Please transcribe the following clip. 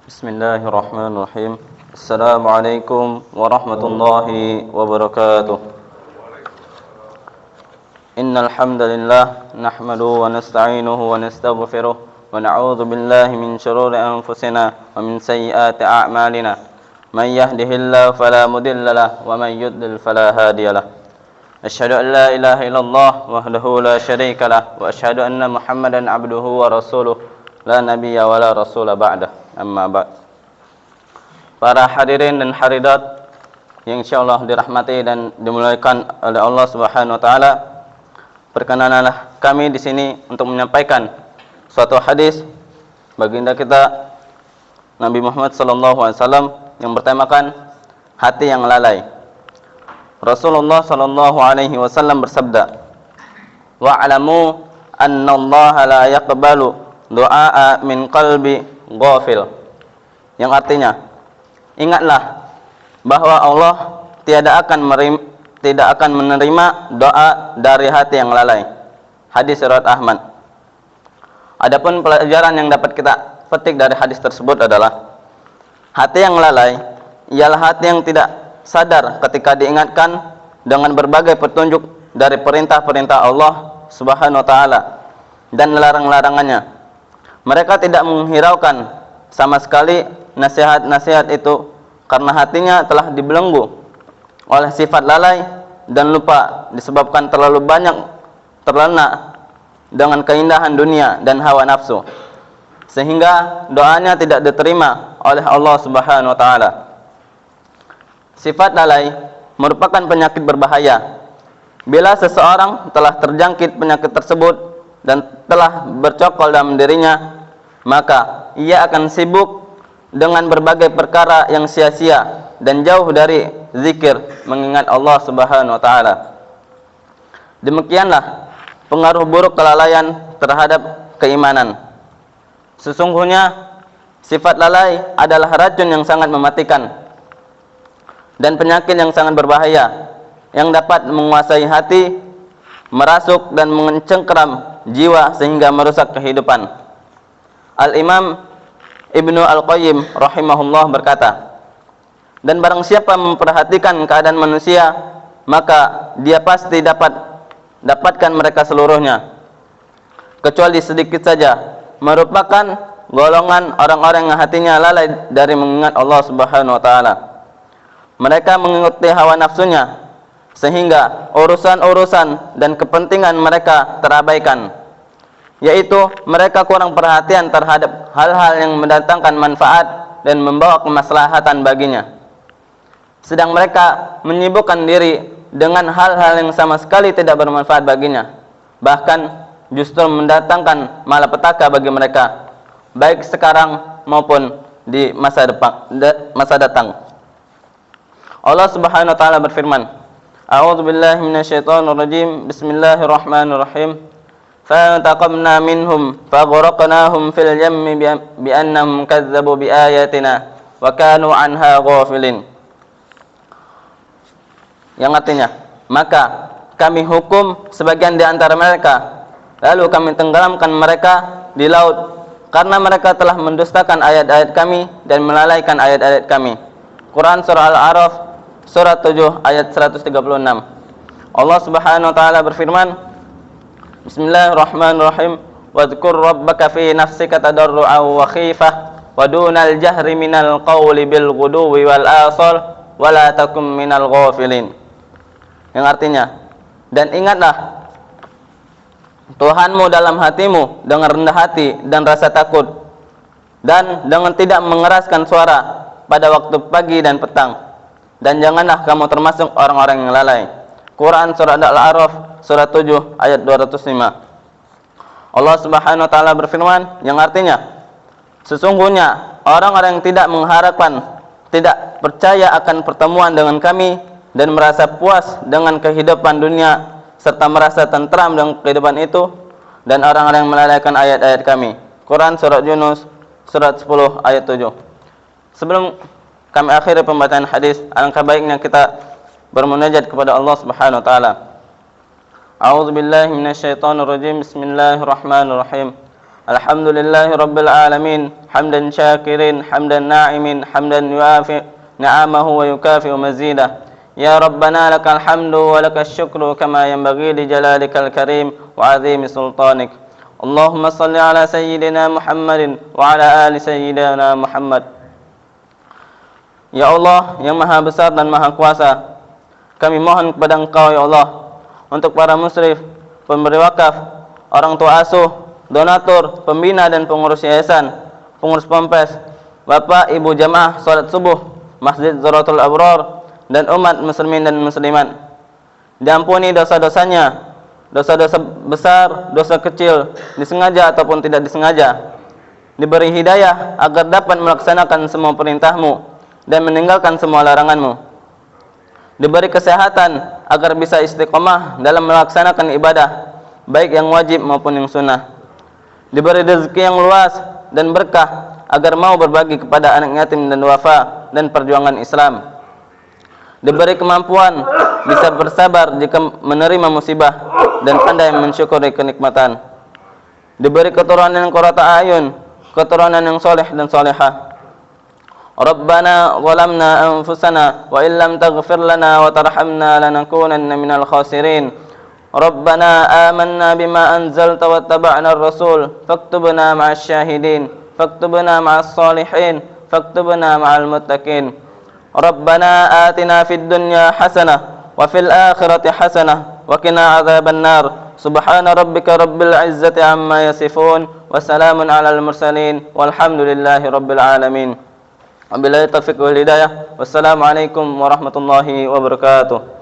Bismillahirrahmanirrahim. Assalamualaikum warahmatullahi wabarakatuh. Innal hamdalillah nahmaduhu wa nasta'inuhu wa nastaghfiruh wa na'udzu billahi min shururi anfusina wa min sayyiati a'malina. May yahdihillahu fala mudilla lahu wa may yudlil fala hadiya lahu. Asyhadu an la ilaha illallah wahdahu la syarika lahu wa asyhadu anna Muhammadan abduhu wa rasuluh la nabiyya wa la rasula ba'dah. Amma ba'd. Para hadirin dan hadirat yang insyaallah dirahmati dan dimuliakan oleh Allah Subhanahu wa taala, perkenanlah kami di sini untuk menyampaikan suatu hadis baginda kita Nabi Muhammad sallallahu alaihi wasallam yang bertemakan hati yang lalai. Rasulullah sallallahu alaihi wasallam bersabda, "Wa'lamu anna Allah la yaqbalu du'a min qalbi ghafil." Yang artinya, ingatlah bahwa Allah tidak akan menerima doa dari hati yang lalai. Hadis riwayat Ahmad. Adapun pelajaran yang dapat kita petik dari hadis tersebut adalah hati yang lalai ialah hati yang tidak sadar ketika diingatkan dengan berbagai petunjuk dari perintah-perintah Allah Subhanahu wa taala dan larang-larangannya. Mereka tidak menghiraukan sama sekali nasihat-nasihat itu karena hatinya telah dibelenggu oleh sifat lalai dan lupa disebabkan terlalu banyak terlena dengan keindahan dunia dan hawa nafsu, sehingga doanya tidak diterima oleh Allah Subhanahu wa taala. Sifat lalai merupakan penyakit berbahaya. Bila seseorang telah terjangkit penyakit tersebut dan telah bercokol dalam dirinya, maka ia akan sibuk dengan berbagai perkara yang sia-sia dan jauh dari zikir mengingat Allah Subhanahu wa taala. Demikianlah pengaruh buruk kelalaian terhadap keimanan. Sesungguhnya sifat lalai adalah racun yang sangat mematikan dan penyakit yang sangat berbahaya yang dapat menguasai hati, merasuk dan mencengkeram jiwa sehingga merusak kehidupan. Al-Imam Ibnu Al-Qayyim rahimahullah berkata, dan barang siapa memperhatikan keadaan manusia, maka dia pasti dapatkan mereka seluruhnya, kecuali sedikit saja, merupakan golongan orang-orang yang hatinya lalai dari mengingat Allah Subhanahu wa taala. Mereka mengikuti hawa nafsunya sehingga urusan-urusan dan kepentingan mereka terabaikan, yaitu mereka kurang perhatian terhadap hal-hal yang mendatangkan manfaat dan membawa kemaslahatan baginya. Sedang mereka menyibukkan diri dengan hal-hal yang sama sekali tidak bermanfaat baginya, bahkan justru mendatangkan malapetaka bagi mereka, baik sekarang maupun di masa datang. Allah Subhanahu wa taala berfirman, "A'udzu billahi minasyaitonir rajim. Bismillahirrahmanirrahim. فَانْتَقَمْنَا مِنْهُمْ فَغْرَقْنَاهُمْ فِي الْيَمِّ بِأَنَّهُمْ كَذَّبُوا بِآيَاتِنَا وَكَانُوا عَنْهَا غَافِلِينَ." Yang artinya, maka kami hukum sebagian di antara mereka, lalu kami tenggelamkan mereka di laut karena mereka telah mendustakan ayat-ayat kami dan melalaikan ayat-ayat kami. Quran surah Al-A'raf surah 7 ayat 136. Allah Subhanahu wa taala berfirman, Bismillahirrahmanirrahim. Wadhkur rabbaka fi nafsika tadarru'an wa khifah wa dunal jahri minal qawli bil ghuduwi wal asal wa la takum minal ghafilin. Yang artinya, dan ingatlah Tuhanmu dalam hatimu dengan rendah hati dan rasa takut, dan dengan tidak mengeraskan suara pada waktu pagi dan petang, dan janganlah kamu termasuk orang-orang yang lalai. Quran surah Al-A'raf surah 7 ayat 205. Allah Subhanahu wa taala berfirman yang artinya, sesungguhnya orang-orang yang tidak mengharapkan, tidak percaya akan pertemuan dengan kami dan merasa puas dengan kehidupan dunia serta merasa tentram dengan kehidupan itu, dan orang-orang yang melalaikan ayat-ayat kami. Quran surah Yunus surat 10 ayat 7. Sebelum kami akhiri pembacaan hadis, alangkah baiknya kita bermunajat kepada Allah Subhanahu wa taala. A'udzu billahi minasyaitonir rajim. Bismillahirrahmanirrahim. Alhamdulillahi Rabbil Alamin, hamdan syakirin, hamdan na'imin, hamdan yuafi ni'amahu wa yukafi mazidah. Ya Rabbana lakal hamdu wa lakal syukru kama yanbaghi li jalalikal karim wa azimi sultanik. Allahumma salli ala sayyidina Muhammadin wa ala ali sayyidina Muhammad. Ya Allah yang maha besar dan maha kuasa, kami mohon kepada Engkau ya Allah untuk para musrif, pemberi wakaf, orang tua asuh, donatur, pembina dan pengurus yayasan, pengurus pompes, bapak ibu jamaah salat subuh Masjid Zaratul Abrar, dan umat muslimin dan muslimat. Diampuni dosa-dosanya, dosa-dosa besar, dosa kecil, disengaja ataupun tidak disengaja. Diberi hidayah agar dapat melaksanakan semua perintah-Mu dan meninggalkan semua larangan-Mu. Diberi kesehatan agar bisa istiqomah dalam melaksanakan ibadah, baik yang wajib maupun yang sunnah. Diberi rezeki yang luas dan berkah agar mau berbagi kepada anak yatim dan duafa dan perjuangan Islam. Diberi kemampuan bisa bersabar jika menerima musibah dan pandai mensyukuri kenikmatan. Diberi keturunan yang qurrata ayun, keturunan yang soleh dan solehah. Rabbana zalamna anfusana wa illam taghfir lana wa tarhamna lanakunanna minal khasirin. Rabbana amanna bima anzalta wattaba'na ar-rasul faktubna ma'asy syahidin faktubna ma'as salihin faktubna ma'al muttaqin. Rabbana atina fid dunya hasanah wa fil akhirati hasanah wa qina adzaban nar. Subhana rabbika rabbil izzati amma yasifun wa salamun alal mursalin walhamdulillahi rabbil alamin. Wabillahi taufiq wal hidayah. Wassalamualaikum warahmatullahi wabarakatuh.